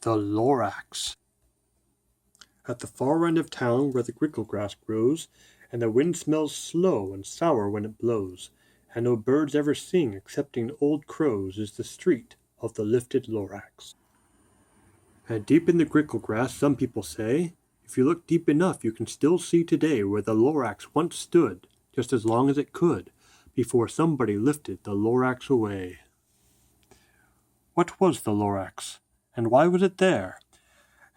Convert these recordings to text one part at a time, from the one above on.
The Lorax. At the far end of town where the grickle grass grows, and the wind smells slow and sour when it blows, and no birds ever sing excepting old crows, is the street of the lifted Lorax. And deep in the grickle grass, some people say, if you look deep enough you can still see today where the Lorax once stood, just as long as it could, before somebody lifted the Lorax away. What was the Lorax? And why was it there?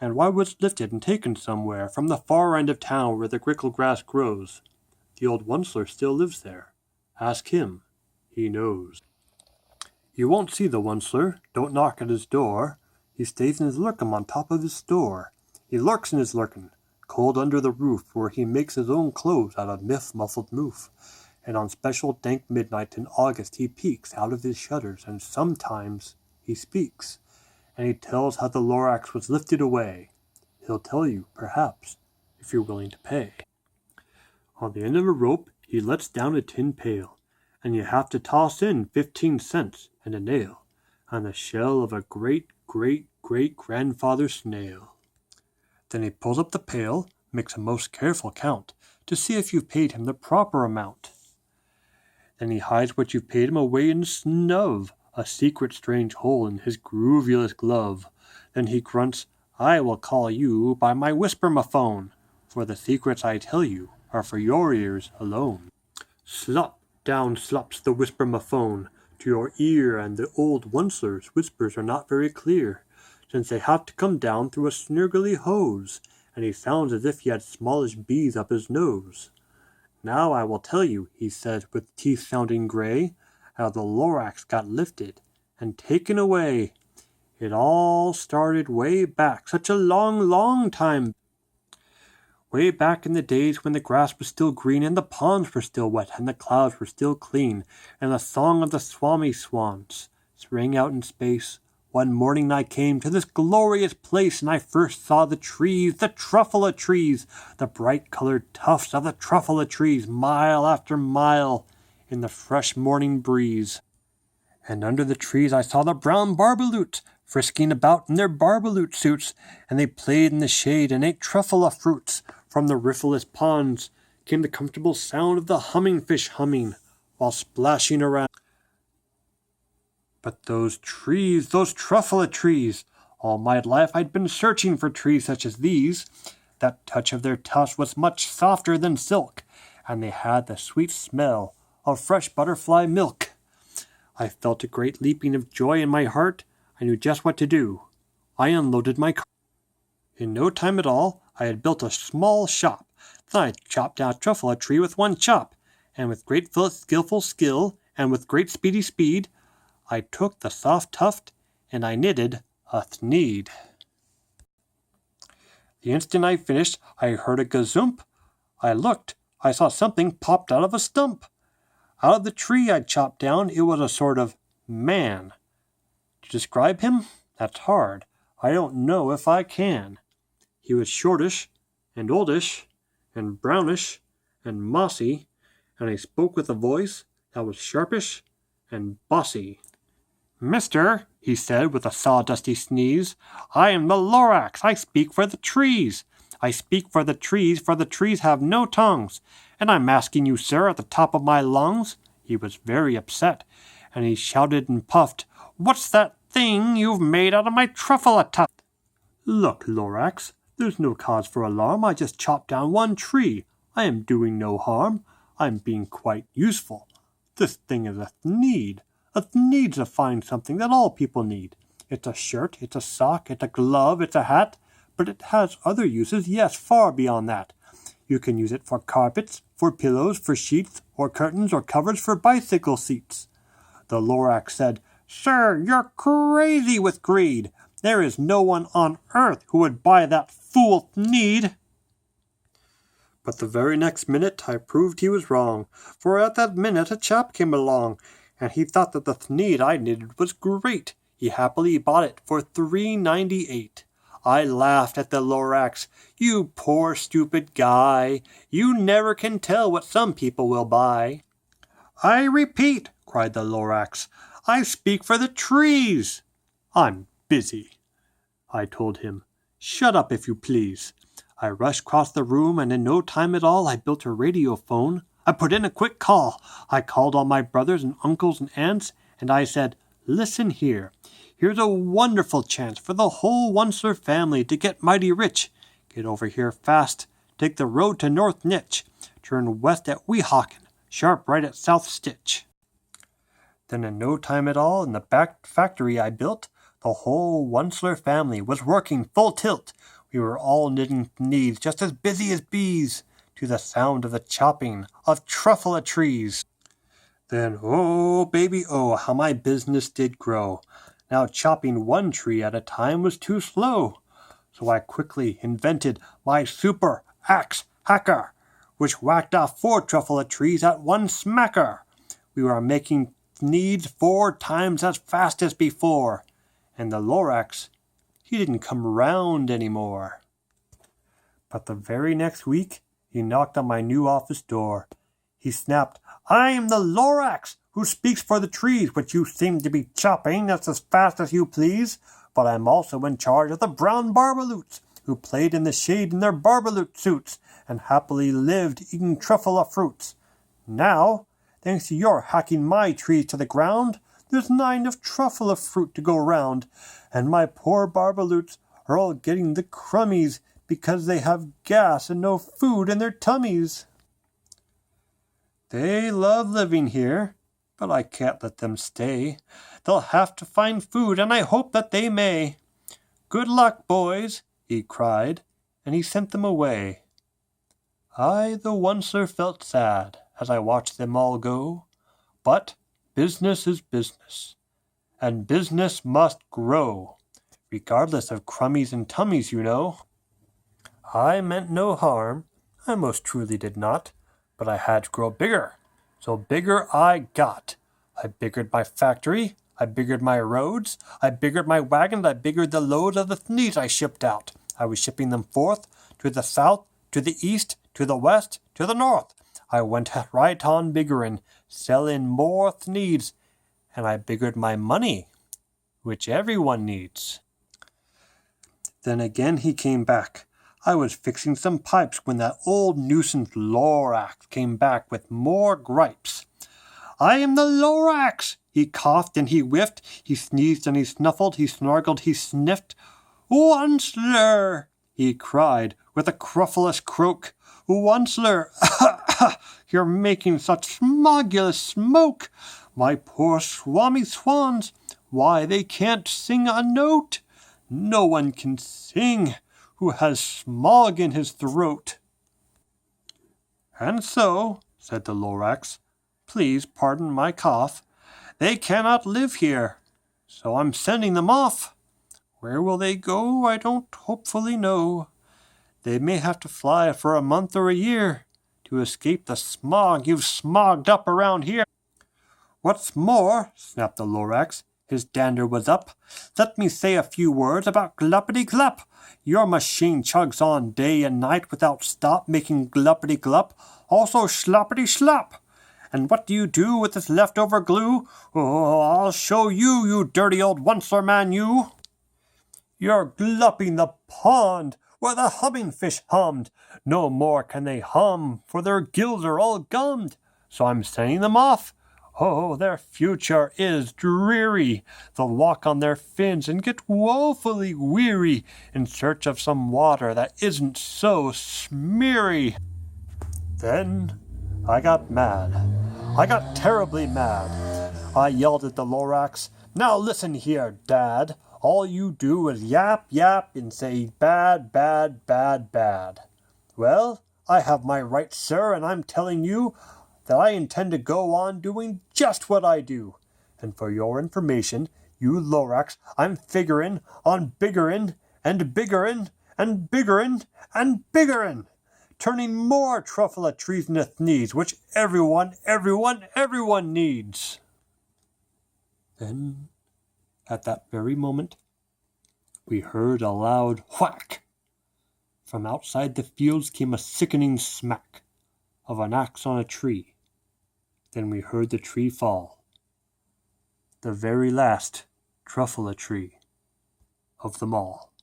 And why was it lifted and taken somewhere from the far end of town where the grickle grass grows? The old Onceler still lives there. Ask him. He knows. You won't see the Onceler. Don't knock at his door. He stays in his lurkum on top of his store. He lurks in his lurkin, cold under the roof, where he makes his own clothes out of muffled moof. And on special dank midnight in August he peeks out of his shutters, and sometimes he speaks. And he tells how the Lorax was lifted away. He'll tell you, perhaps, if you're willing to pay. On the end of a rope he lets down a tin pail, and you have to toss in 15 cents and a nail, and the shell of a great-great-great-grandfather snail. Then he pulls up the pail, makes a most careful count, to see if you've paid him the proper amount. Then he hides what you've paid him away in snub, a secret strange hole in his groovulous glove. Then he grunts, I will call you by my whisper-ma-phone, for the secrets I tell you are for your ears alone. Slop down slops the whisper-ma-phone to your ear, and the old Onceler's whispers are not very clear, since they have to come down through a snurgly hose, and he sounds as if he had smallish bees up his nose. Now I will tell you, he says with teeth sounding gray, how the Lorax got lifted and taken away. It all started way back, such a long, long time. Way back in the days when the grass was still green, and the ponds were still wet, and the clouds were still clean, and the song of the swami swans rang out in space. One morning I came to this glorious place, and I first saw the trees, the truffula trees, the bright-colored tufts of the truffula trees, mile after mile, in the fresh morning breeze. And under the trees I saw the brown barbaloots frisking about in their barbaloot suits, and they played in the shade and ate truffula fruits. From the riffleless ponds came the comfortable sound of the humming fish humming while splashing around. But those trees, those truffula trees, all my life I'd been searching for trees such as these. That touch of their tufts was much softer than silk, and they had the sweet smell of fresh butterfly milk. I felt a great leaping of joy in my heart. I knew just what to do. I unloaded my cart. In no time at all, I had built a small shop. Then I chopped down a truffula tree with one chop, and with great skillful skill, and with great speedy speed, I took the soft tuft, and I knitted a thneed. The instant I finished, I heard a gazoomp. I looked. I saw something popped out of a stump. Out of the tree I'd chopped down, it was a sort of man. To describe him? That's hard. I don't know if I can. He was shortish, and oldish, and brownish, and mossy, and he spoke with a voice that was sharpish and bossy. Mister, he said with a sawdusty sneeze, I am the Lorax. I speak for the trees. I speak for the trees have no tongues. And I'm asking you, sir, at the top of my lungs. He was very upset, and he shouted and puffed, What's that thing you've made out of my truffula tuft? Look, Lorax, there's no cause for alarm. I just chopped down one tree. I am doing no harm. I'm being quite useful. This thing is a thneed. A thneed's a fine something that all people need. It's a shirt, it's a sock, it's a glove, it's a hat, but it has other uses, yes, far beyond that. You can use it for carpets, for pillows, for sheets, or curtains, or covers for bicycle seats. The Lorax said, Sir, you're crazy with greed. There is no one on earth who would buy that fool thneed. But the very next minute I proved he was wrong, for at that minute a chap came along, and he thought that the thneed I knitted was great. He happily bought it for $3.98. I laughed at the Lorax. You poor stupid guy. You never can tell what some people will buy. I repeat, cried the Lorax, I speak for the trees. I'm busy. I told him. Shut up, if you please. I rushed across the room, and in no time at all I built a radiophone. I put in a quick call. I called all my brothers and uncles and aunts, and I said, listen here. Here's a wonderful chance for the whole Onceler family to get mighty rich. Get over here fast. Take the road to North Nitch. Turn west at Weehawken. Sharp right at South Stitch. Then in no time at all, in the back factory I built, the whole Onceler family was working full tilt. We were all knitting needs, just as busy as bees, to the sound of the chopping of truffle trees. Then, oh, baby, oh, how my business did grow. Now chopping one tree at a time was too slow. So I quickly invented my super axe hacker, which whacked off 4 truffle trees at one smacker. We were making needs 4 times as fast as before. And the Lorax, he didn't come round anymore. But the very next week, he knocked on my new office door. He snapped, I'm the Lorax, who speaks for the trees, which you seem to be chopping just as fast as you please. But I'm also in charge of the brown barbaloots, who played in the shade in their barbaloot suits, and happily lived eating truffle fruits. Now, thanks to your hacking my trees to the ground, there's not enough truffle fruit to go round, and my poor barbaloots are all getting the crummies because they have gas and no food in their tummies. They love living here, but I can't let them stay. They'll have to find food, and I hope that they may. Good luck, boys, he cried, and he sent them away. I, the Onceler, felt sad as I watched them all go, but business is business, and business must grow, regardless of crummies and tummies, you know. I meant no harm, I most truly did not, but I had to grow bigger, so bigger I got. I biggered my factory, I biggered my roads, I biggered my wagons, I biggered the loads of the thneeds I shipped out. I was shipping them forth, to the south, to the east, to the west, to the north. I went right on biggerin', sellin' more thneeds, and I biggered my money, which everyone needs. Then again he came back. I was fixing some pipes when that old nuisance Lorax came back with more gripes. I am the Lorax! He coughed and he whiffed, he sneezed and he snuffled, he snargled, he sniffed. Onceler! He cried with a cruffless croak. Onceler! You're making such smogulous smoke! My poor swami swans, why they can't sing a note! No one can sing who has smog in his throat. And so, said the Lorax, please pardon my cough, they cannot live here, so I'm sending them off. Where will they go, I don't hopefully know. They may have to fly for a month or a year to escape the smog you've smogged up around here. What's more, snapped the Lorax, his dander was up, let me say a few words about gluppity-glup. Your machine chugs on day and night without stop, making gluppity-glup, also sloppity-slop. And what do you do with this leftover glue? Oh, I'll show you, you dirty old Onceler man, you. You're glupping the pond where the humming fish hummed. No more can they hum, for their gills are all gummed. So I'm sending them off. Oh, their future is dreary. They'll walk on their fins and get woefully weary in search of some water that isn't so smeary. Then I got mad. I got terribly mad. I yelled at the Lorax, now listen here, Dad. All you do is yap, yap, and say bad, bad, bad, bad. Well, I have my rights, sir, and I'm telling you that I intend to go on doing just what I do. And for your information, you Lorax, I'm figuring on biggerin' and biggerin' and biggerin' and biggerin', turning more truffle trees into thneeds, which everyone needs. Then, at that very moment, we heard a loud whack. From outside the fields came a sickening smack of an axe on a tree. Then we heard the tree fall, the very last truffle tree of them all.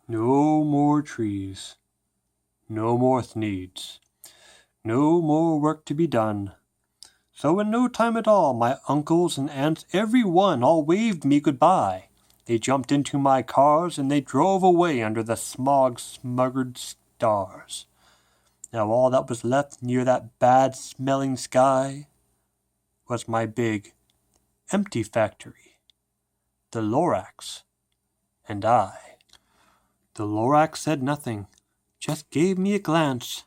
No more trees. No more needs. No more work to be done. So in no time at all, my uncles and aunts, every one, all waved me goodbye. They jumped into my cars and they drove away under the smog-smuggered stars. Now all that was left near that bad-smelling sky was my big, empty factory, the Lorax, and I. The Lorax said nothing, just gave me a glance,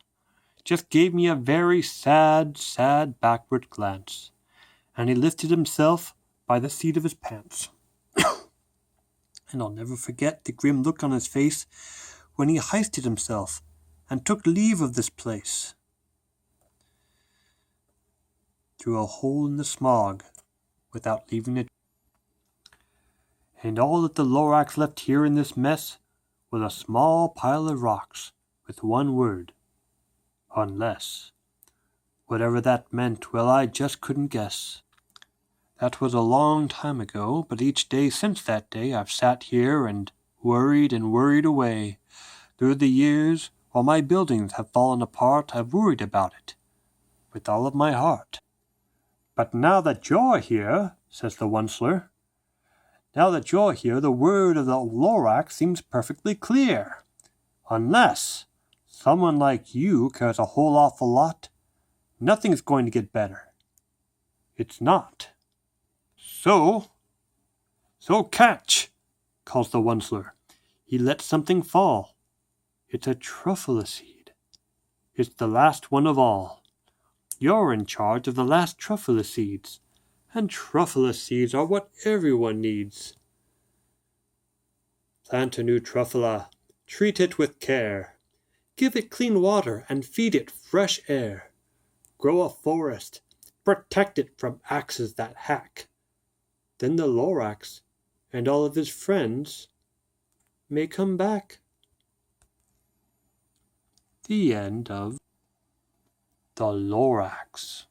just gave me a very sad, sad backward glance, and he lifted himself by the seat of his pants. And I'll never forget the grim look on his face when he hoisted himself and took leave of this place. Through a hole in the smog, without leaving it. And all that the Lorax left here in this mess was a small pile of rocks with one word, unless. Whatever that meant, well, I just couldn't guess. That was a long time ago, but each day since that day I've sat here and worried away. Through the years, while my buildings have fallen apart, I've worried about it, with all of my heart. But now that you're here, says the Onceler, now that you're here, the word of the Lorax seems perfectly clear. Unless someone like you cares a whole awful lot, nothing's going to get better. It's not. So catch, calls the Onceler. He lets something fall. It's a truffula seed. It's the last one of all. You're in charge of the last truffula seeds, and truffula seeds are what everyone needs. Plant a new truffula, treat it with care. Give it clean water and feed it fresh air. Grow a forest, protect it from axes that hack. Then the Lorax and all of his friends may come back. The end of the Lorax.